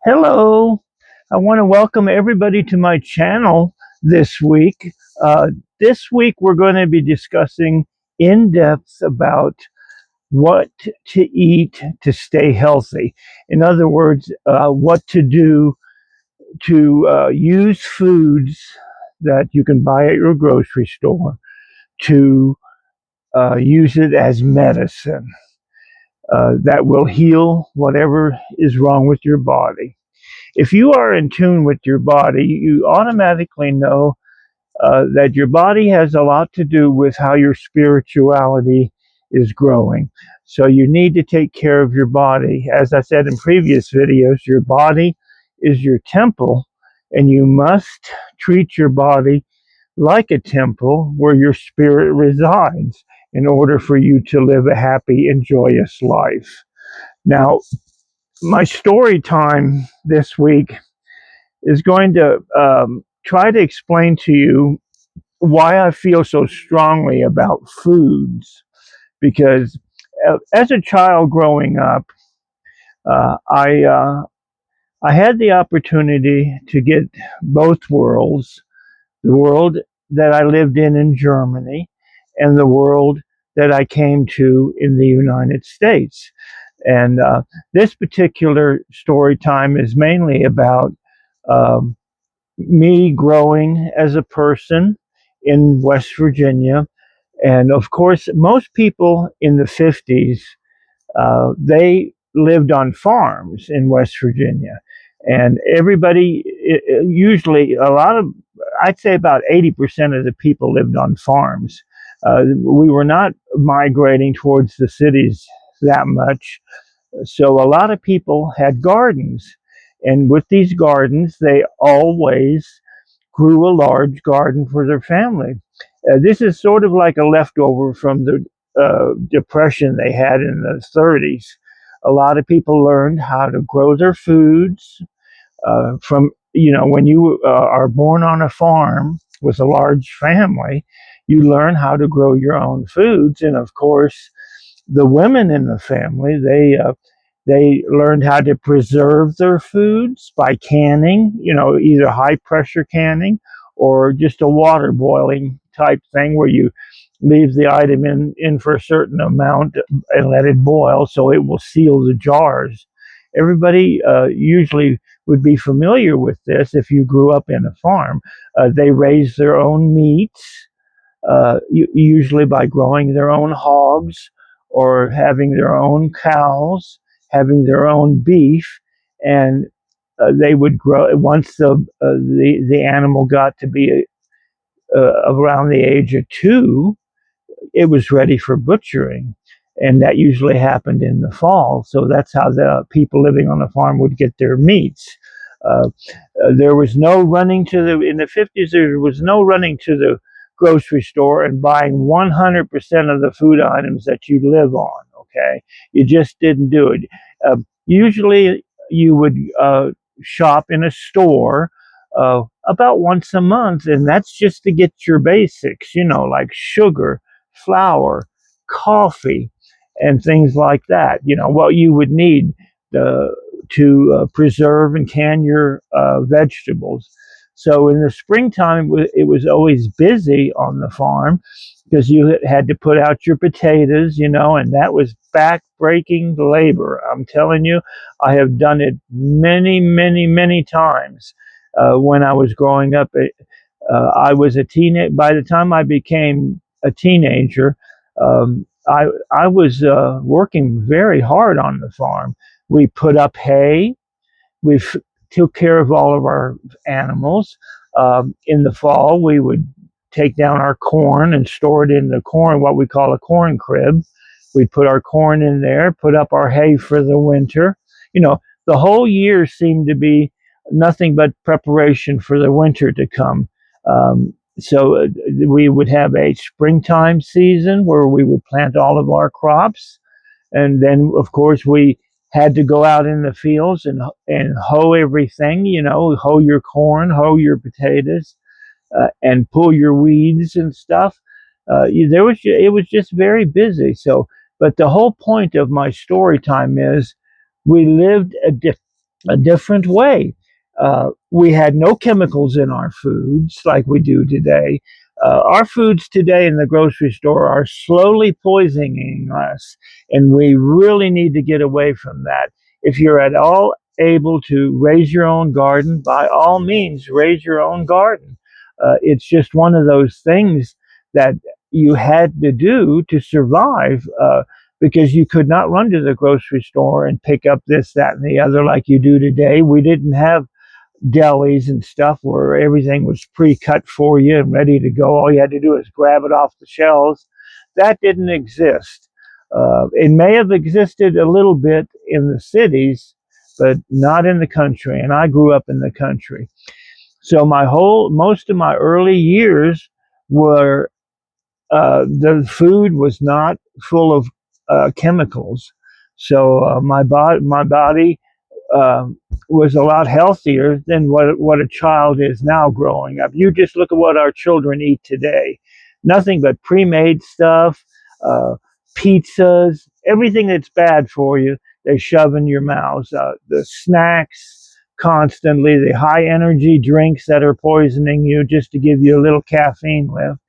Hello, I want to welcome everybody to my channel this week. This week, we're going to be discussing in depth about what to eat to stay healthy. In other words, what to do to use foods that you can buy at your grocery store to use it as medicine that will heal whatever is wrong with your body. If you are in tune with your body, you automatically know that your body has a lot to do with how your spirituality is growing. So you need to take care of your body. As I said in previous videos, your body is your temple, and you must treat your body like a temple where your spirit resides in order for you to live a happy and joyous life. Now, my story time this week is going to try to explain to you why I feel so strongly about foods. Because as a child growing up, uh, I uh, I had the opportunity to get both worlds: the world that I lived in Germany, and the world that I came to in the United States. And this particular story time is mainly about um, me growing as a person in West Virginia. And of course, most people in the 50s, they lived on farms in West Virginia. And everybody, usually a lot of, I'd say about 80% of the people lived on farms. We were not migrating towards the cities that much. So a lot of people had gardens. And with these gardens, they always grew a large garden for their family. This is sort of like a leftover from the depression they had in the 30s. A lot of people learned how to grow their foods from, when you are born on a farm with a large family, you learn how to grow your own foods. And of course, the women in the family, they learned how to preserve their foods by canning, either high pressure canning or just a water boiling type thing where you leave the item in for a certain amount and let it boil so it will seal the jars. Everybody usually would be familiar with this if you grew up in a farm. They raise their own meats, usually by growing their own hogs or having their own cows, having their own beef, and they would grow once the animal got to be around the age of 2. It was ready for butchering, and that usually happened in the fall. So that's how the people living on the farm would get their meats. Uh, there was no running to the in the 50s. There was no running to the grocery store and buying 100% of the food items that you live on. Okay, you just didn't do it. Usually, you would shop in a store about once a month, and that's just to get your basics. Like sugar, flour, coffee, and things like that. What you would need to preserve and can your vegetables. So in the springtime, it was always busy on the farm because you had to put out your potatoes, and that was back-breaking labor. I'm telling you, I have done it many, many, many times when I was growing up. I was a teenager. By the time I became a teenager, I was working very hard on the farm. We put up hay. We took care of all of our animals. In the fall, we would take down our corn and store it in the corn, what we call a corn crib. We'd put our corn in there, put up our hay for the winter. The whole year seemed to be nothing but preparation for the winter to come. So we would have a springtime season where we would plant all of our crops, and then of course we had to go out in the fields and hoe everything. Hoe your corn, hoe your potatoes, and pull your weeds and stuff. It was just very busy. So, but the whole point of my story time is we lived a different way. We had no chemicals in our foods like we do today. Our foods today in the grocery store are slowly poisoning us, and we really need to get away from that. If you're at all able to raise your own garden, by all means, raise your own garden. It's just one of those things that you had to do to survive. Because you could not run to the grocery store and pick up this, that, and the other like you do today. We didn't have delis and stuff where everything was pre-cut for you and ready to go. All you had to do is grab it off the shelves. That didn't exist. It may have existed a little bit in the cities, but not in the country. And I grew up in the country. So most of my early years were the food was not full of chemicals. So my body uh, was a lot healthier than what a child is now growing up. You just look at what our children eat today. Nothing but pre-made stuff, uh, pizzas, everything that's bad for you, they shove in your mouths. The snacks constantly, the high energy drinks that are poisoning you just to give you a little caffeine lift.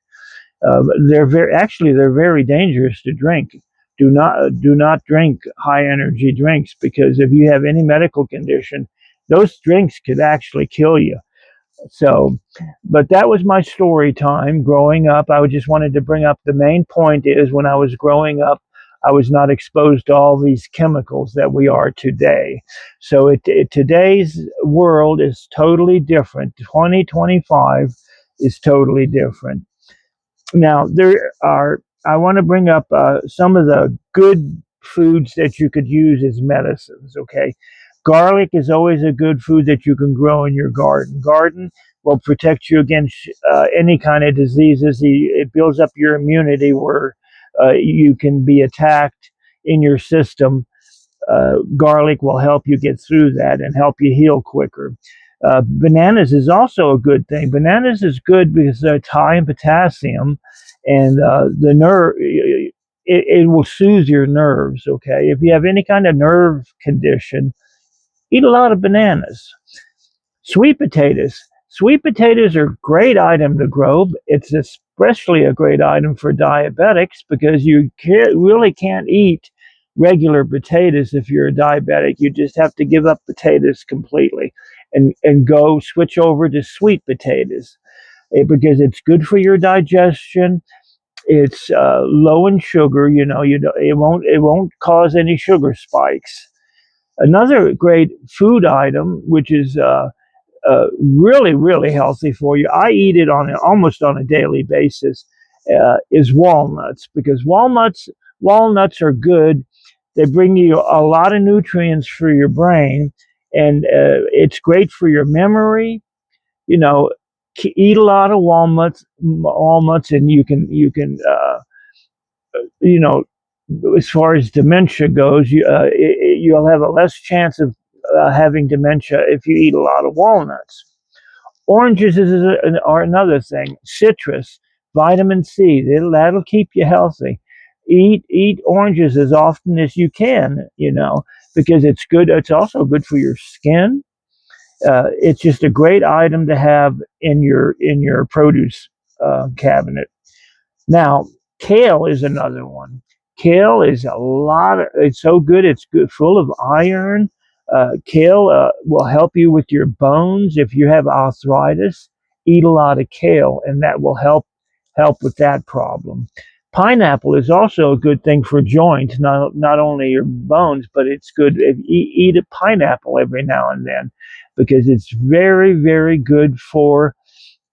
They're very dangerous to drink. Do not drink high energy drinks, because if you have any medical condition, those drinks could actually kill you. So, but that was my story time growing up. I just wanted to bring up the main point is when I was growing up, I was not exposed to all these chemicals that we are today. So today's world is totally different. 2025 is totally different. Now, I want to bring up some of the good foods that you could use as medicines, okay? Garlic is always a good food that you can grow in your garden. Garden will protect you against any kind of diseases. It builds up your immunity where you can be attacked in your system. Garlic will help you get through that and help you heal quicker. Bananas is also a good thing. Bananas is good because it's high in potassium, and it will soothe your nerves. Okay, if you have any kind of nerve condition, eat a lot of bananas. Sweet potatoes. Sweet potatoes are a great item to grow. It's especially a great item for diabetics because really can't eat regular potatoes if you're a diabetic. You just have to give up potatoes completely and go switch over to sweet potatoes because it's good for your digestion. It's low in sugar. It won't cause any sugar spikes. Another great food item, which is really, really healthy for you. I eat it almost on a daily basis. Is walnuts, because walnuts are good. They bring you a lot of nutrients for your brain, and it's great for your memory. You know, eat a lot of walnuts, and you know, as far as dementia goes, you'll have a less chance of having dementia if you eat a lot of walnuts. Oranges are another thing. Citrus, vitamin C, that'll keep you healthy. Eat oranges as often as you can, because it's good. It's also good for your skin. It's just a great item to have in your produce cabinet. Now, kale is another one. Kale is it's so good. It's good, full of iron. Kale will help you with your bones. If you have arthritis, eat a lot of kale, and that will help with that problem. Pineapple is also a good thing for joints, not only your bones, but it's good if you eat a pineapple every now and then, because it's very, very good for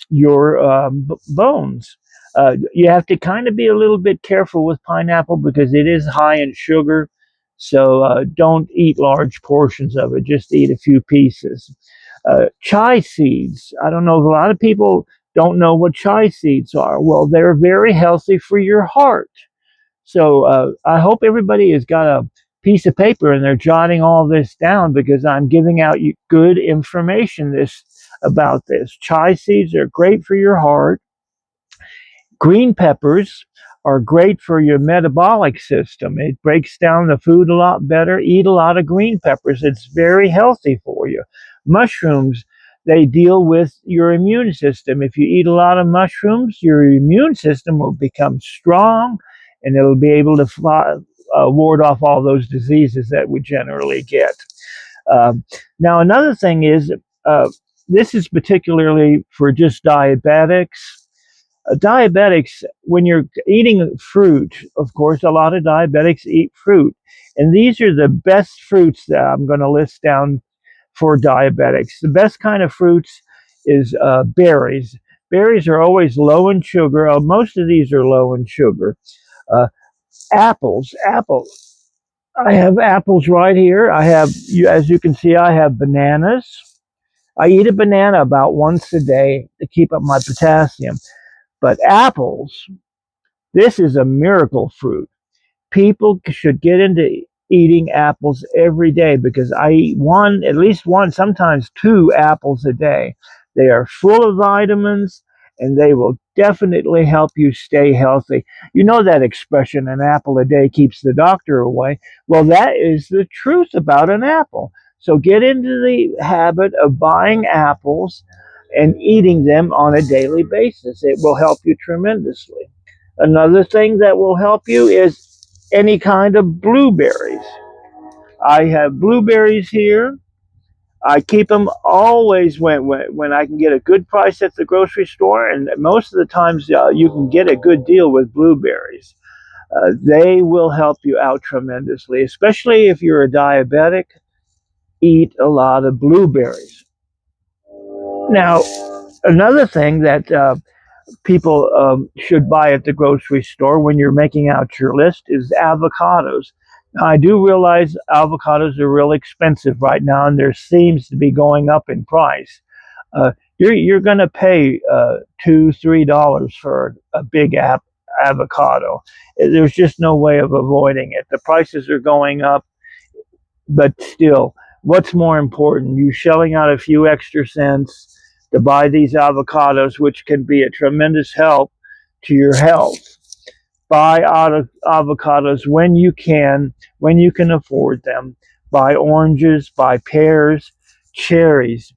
your bones. You have to kind of be a little bit careful with pineapple because it is high in sugar. So don't eat large portions of it. Just eat a few pieces. Chia seeds. I don't know. A lot of people don't know what chia seeds are. Well, they're very healthy for your heart. So I hope everybody has got a piece of paper and they're jotting all this down, because I'm giving out you good information about this. Chia seeds are great for your heart. Green peppers are great for your metabolic system. It breaks down the food a lot better. Eat a lot of green peppers. It's very healthy for you. Mushrooms, they deal with your immune system. If you eat a lot of mushrooms, your immune system will become strong and it'll be able to ward off all those diseases that we generally get. Now, another thing is, uh, this is particularly for just diabetics. Diabetics, when you're eating fruit, of course, a lot of diabetics eat fruit. And these are the best fruits that I'm going to list down for diabetics. The best kind of fruits is berries. Berries are always low in sugar. Most of these are low in sugar. Uh, apples. I have apples right here. I have, as you can see, I have bananas. I eat a banana about once a day to keep up my potassium. But apples, this is a miracle fruit. People should get into eating apples every day because I eat one, at least one, sometimes two apples a day. They are full of vitamins and they will definitely help you stay healthy. You know that expression, an apple a day keeps the doctor away. Well, that is the truth about an apple. So get into the habit of buying apples and eating them on a daily basis. It will help you tremendously. Another thing that will help you is any kind of blueberries. I have blueberries here. I keep them always when I can get a good price at the grocery store, and most of the times you can get a good deal with blueberries. They will help you out tremendously, especially if you're a diabetic. Eat a lot of blueberries. Now, another thing that people should buy at the grocery store when you're making out your list is avocados. Now, I do realize avocados are real expensive right now, and there seems to be going up in price. Uh, you're going to pay $2, $3 for a big avocado. There's just no way of avoiding it. The prices are going up, but still, what's more important? You shelling out a few extra cents to buy these avocados, which can be a tremendous help to your health. Buy avocados when you can afford them. Buy oranges, buy pears, cherries.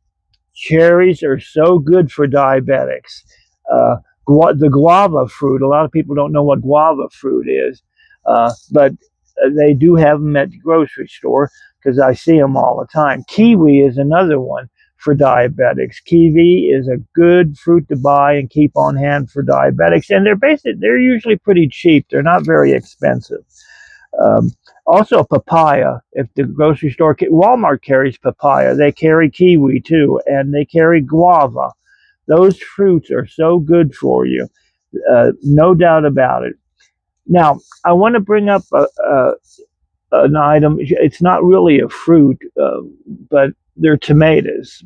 Cherries are so good for diabetics. Uh, the guava fruit, a lot of people don't know what guava fruit is, but they do have them at the grocery store because I see them all the time. Kiwi is another one for diabetics. Kiwi is a good fruit to buy and keep on hand for diabetics, and they're usually pretty cheap. They're not very expensive. Um, Also, papaya. If the grocery store, Walmart carries papaya, they carry kiwi too, and they carry guava. Those fruits are so good for you, no doubt about it. Now, I want to bring up an item. It's not really a fruit, but they're tomatoes.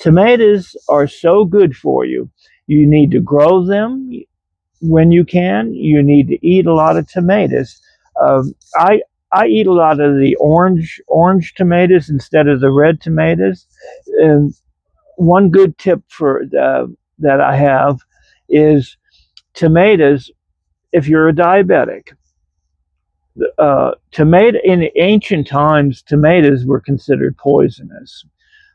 Tomatoes are so good for you. You need to grow them when you can. You need to eat a lot of tomatoes. I eat a lot of the orange tomatoes instead of the red tomatoes. And one good tip for that I have is tomatoes. If you're a diabetic, tomato in ancient times, tomatoes were considered poisonous.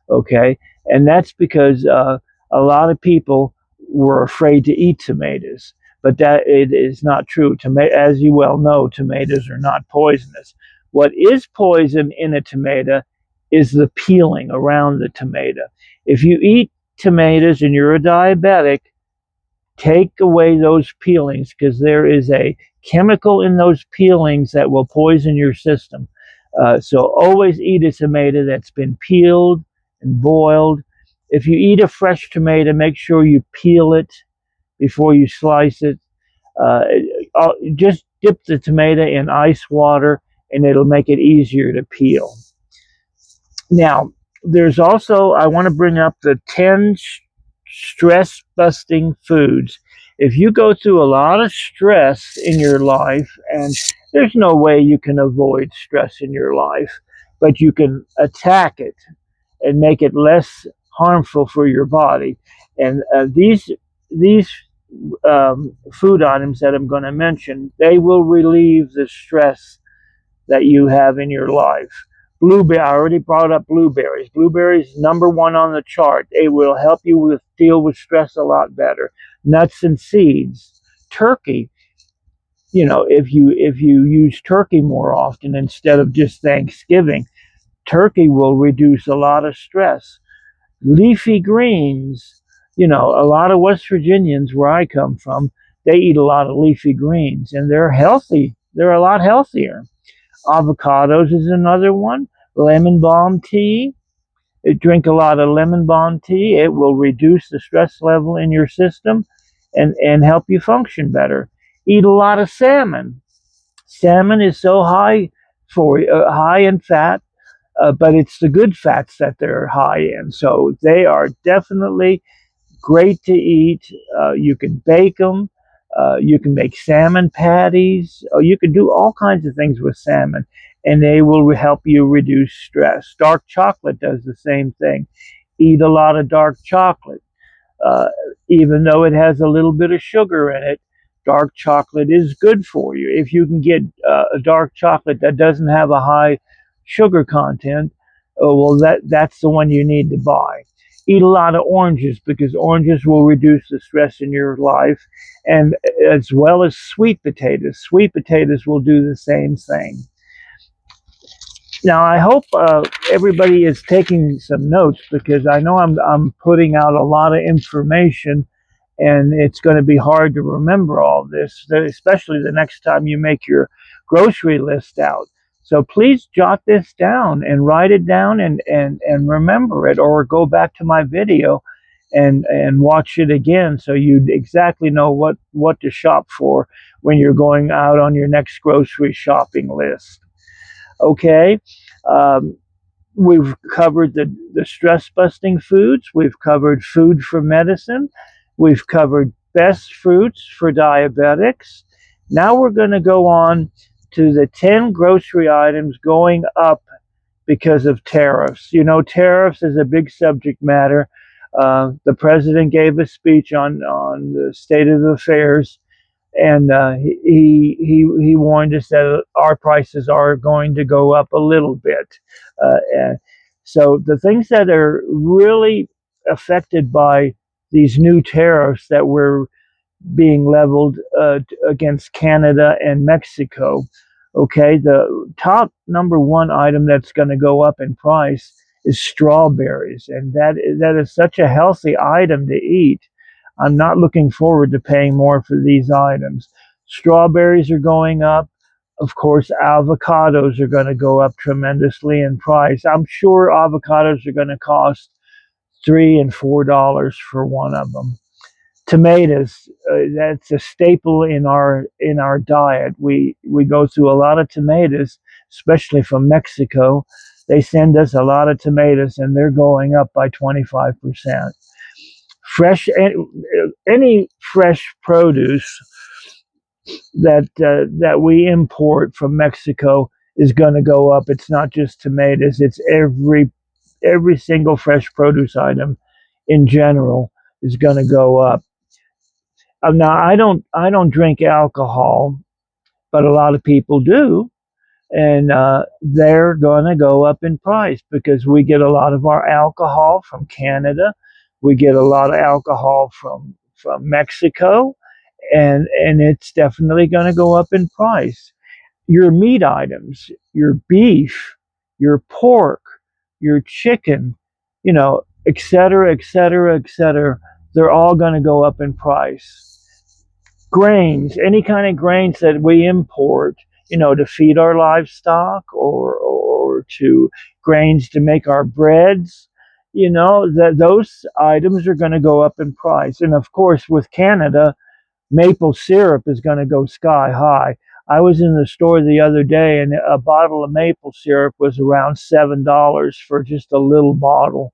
Okay, and that's because a lot of people were afraid to eat tomatoes, but that it is not true. As you well know, tomatoes are not poisonous. What is poison in a tomato is the peeling around the tomato. If you eat tomatoes and you're a diabetic, take away those peelings because there is a chemical in those peelings that will poison your system. So always eat a tomato that's been peeled and boiled. If you eat a fresh tomato, make sure you peel it before you slice it. Just dip the tomato in ice water and it'll make it easier to peel. Now, there's also, I want to bring up the 10 stress busting foods. If you go through a lot of stress in your life, and there's no way you can avoid stress in your life, but you can attack it and make it less harmful for your body. And these food items that I'm going to mention, they will relieve the stress that you have in your life. Blueberry, I already brought up blueberries. Blueberries, number one on the chart. They will help you deal with stress a lot better. Nuts and seeds. Turkey, if you use turkey more often instead of just Thanksgiving, turkey will reduce a lot of stress. Leafy greens, a lot of West Virginians where I come from, they eat a lot of leafy greens and they're healthy. They're a lot healthier. Avocados is another one. Lemon balm tea. Drink a lot of lemon balm tea. It will reduce the stress level in your system and help you function better. Eat a lot of salmon. Salmon is so high in fat, but it's the good fats that they're high in. So they are definitely great to eat. You can bake them. You can make salmon patties. You can do all kinds of things with salmon, and they will help you reduce stress. Dark chocolate does the same thing. Eat a lot of dark chocolate. Uh, Even though it has a little bit of sugar in it, dark chocolate is good for you. If you can get a dark chocolate that doesn't have a high sugar content, well, that's the one you need to buy. Eat a lot of oranges because oranges will reduce the stress in your life, and as well as sweet potatoes. Sweet potatoes will do the same thing. Now, I hope everybody is taking some notes because I know I'm putting out a lot of information and it's going to be hard to remember all this, especially the next time you make your grocery list out. So please jot this down and write it down and remember it, or go back to my video and watch it again so you exactly know what to shop for when you're going out on your next grocery shopping list. Okay. Um, we've covered the stress busting foods. We've covered food for medicine. We've covered best fruits for diabetics. Now we're going to go on to the 10 grocery items going up because of tariffs. Tariffs is a big subject matter. The president gave a speech on the state of affairs, and he warned us that our prices are going to go up a little bit. And so the things that are really affected by these new tariffs that were being leveled against Canada and Mexico. Okay, the top number one item that's going to go up in price is strawberries, and that is such a healthy item to eat. I'm not looking forward to paying more for these items. Strawberries are going up. Of course, avocados are going to go up tremendously in price. I'm sure avocados are going to cost $3 and $4 for one of them. Tomatoes, that's a staple in our diet. We go through a lot of tomatoes, especially from Mexico. They send us a lot of tomatoes, and they're going up by 25%. Fresh any fresh produce that we import from Mexico is going to go up. It's not just tomatoes; it's every single fresh produce item in general is going to go up. Now, I don't drink alcohol, but a lot of people do, and they're going to go up in price because we get a lot of our alcohol from Canada, we get a lot of alcohol from Mexico, and it's definitely going to go up in price. Your meat items, your beef, your pork, your chicken, et cetera, et cetera, et cetera, they're all going to go up in price. Grains, any kind of grains that we import, to feed our livestock, or to grains to make our breads, that those items are going to go up in price. And of course, with Canada, maple syrup is going to go sky high. I was in the store the other day, and a bottle of maple syrup was around $7 for just a little bottle.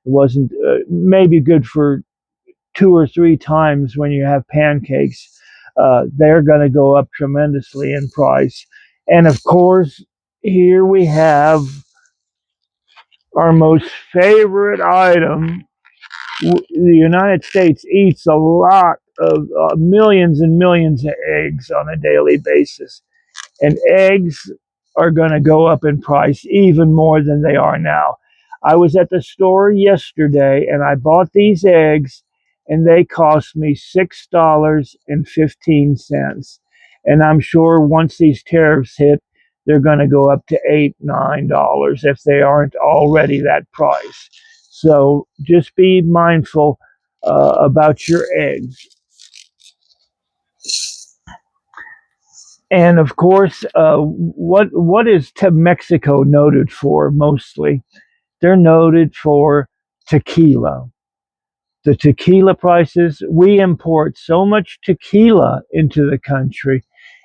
It wasn't maybe good for 2 or 3 times when you have pancakes. They're going to go up tremendously in price. And of course, here we have our most favorite item. The United States eats a lot of millions and millions of eggs on a daily basis, and eggs are going to go up in price even more than they are now. I was at the store yesterday and I bought these eggs and they cost me $6.15. And I'm sure once these tariffs hit, they're going to go up to $8, $9 if they aren't already that price. So just be mindful about your eggs. And of course, what is Mexico noted for mostly? They're noted for tequila. The tequila prices, we import so much tequila into the country.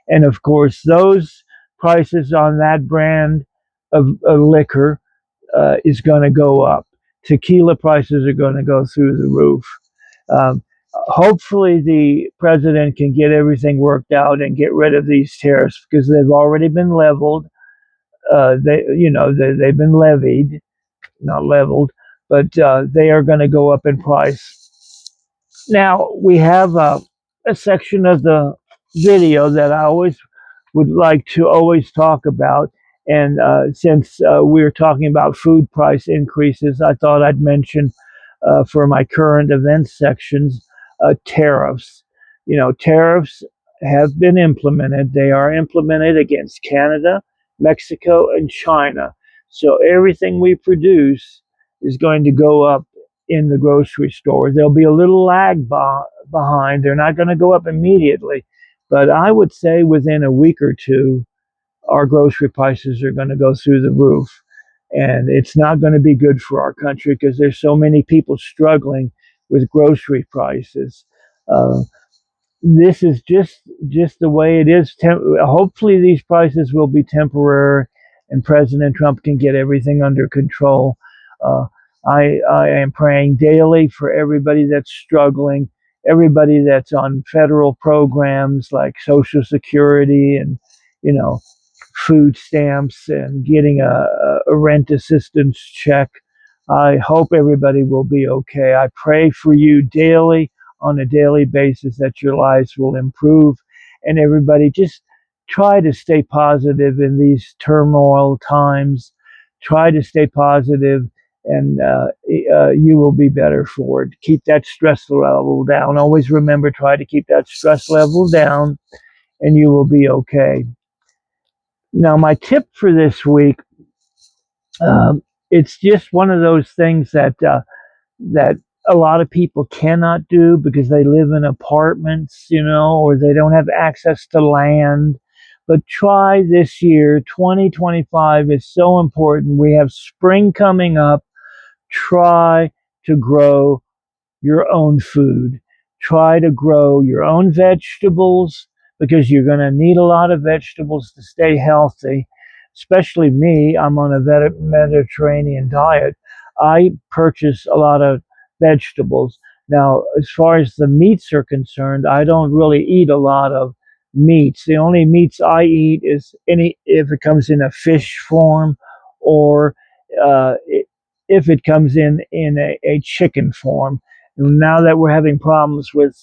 And of course, those prices on that brand of liquor is going to go up. Tequila prices are going to go through the roof. Um, Hopefully, the president can get everything worked out and get rid of these tariffs because they've already been leveled. They've been levied, not leveled, but they are going to go up in price. Now we have a section of the video that I always would like to always talk about. And since we're talking about food price increases, I thought I'd mention for my current events sections tariffs. You know, tariffs have been implemented. They are implemented against Canada, Mexico, and China. So everything we produce is going to go up in the grocery store. There'll be a little lag behind. They're not going to go up immediately, but I would say within a week or two, our grocery prices are going to go through the roof. And it's not going to be good for our country because there's so many people struggling with grocery prices. Uh, this is just the way it is. Hopefully, these prices will be temporary, and President Trump can get everything under control. Uh, I am praying daily for everybody that's struggling, everybody that's on federal programs like Social Security and you know food stamps and getting a rent assistance check. I hope everybody will be okay. I pray for you daily on a daily basis that your lives will improve and everybody just try to stay positive in these turmoil times. Try to stay positive and you will be better for it. Keep that stress level down. Always remember, try to keep that stress level down and you will be okay. Now, my tip for this week, um, it's just one of those things that a lot of people cannot do because they live in apartments, or they don't have access to land. But try this year, 2025 is so important. We have spring coming up. Try to grow your own food. Try to grow your own vegetables because you're going to need a lot of vegetables to stay healthy. Especially me, I'm on a Mediterranean diet. I purchase a lot of vegetables. Now, as far as the meats are concerned, I don't really eat a lot of meats. The only meats I eat is any if it comes in a fish form or uh, if it comes in a chicken form. Now that we're having problems with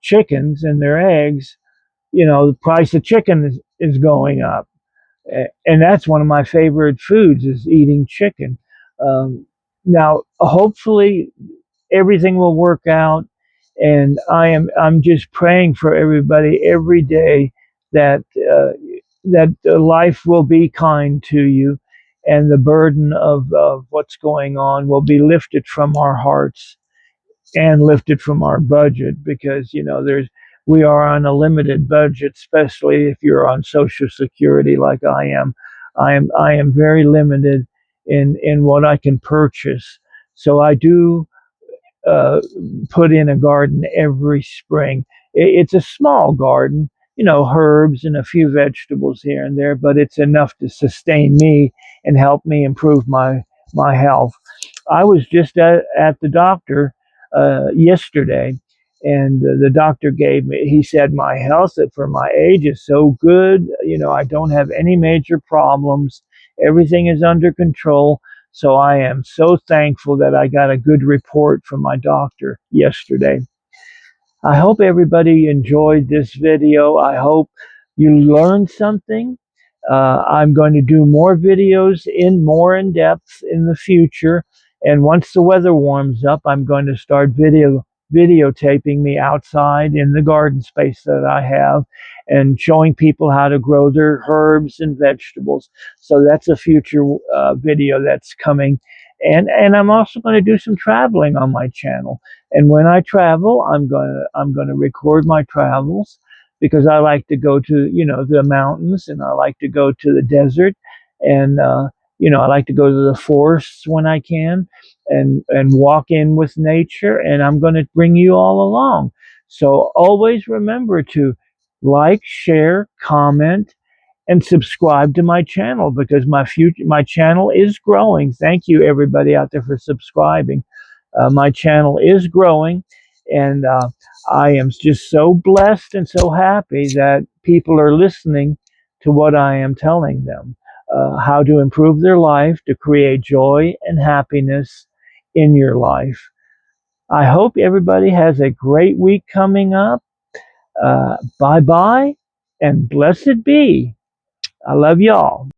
chickens and their eggs, the price of chicken is going up. And that's one of my favorite foods is eating chicken. Now, hopefully, everything will work out, and I'm just praying for everybody every day that that life will be kind to you, and the burden of what's going on will be lifted from our hearts and lifted from our budget because we are on a limited budget, especially if you're on Social Security like I am. I am very limited in what I can purchase. So I do uh, put in a garden every spring. It's a small garden, herbs and a few vegetables here and there, but it's enough to sustain me and help me improve my health. I was just at the doctor yesterday, and the doctor he said, my health for my age is so good. I don't have any major problems. Everything is under control. So I am so thankful that I got a good report from my doctor yesterday. I hope everybody enjoyed this video. I hope you learned something. I'm going to do more videos more in depth in the future. And once the weather warms up, I'm going to start videotaping me outside in the garden space that I have and showing people how to grow their herbs and vegetables. So that's a future video that's coming. And I'm also going to do some traveling on my channel. And when I travel, I'm gonna record my travels because I like to go to the mountains, and I like to go to the desert, and I like to go to the forests when I can, and walk in with nature. And I'm going to bring you all along. So always remember to like, share, comment, and subscribe to my channel because my channel is growing. Thank you everybody out there for subscribing. My channel is growing, and I am just so blessed and so happy that people are listening to what I am telling them, how to improve their life, to create joy and happiness in your life. I hope everybody has a great week coming up. Bye bye, and blessed be. I love y'all.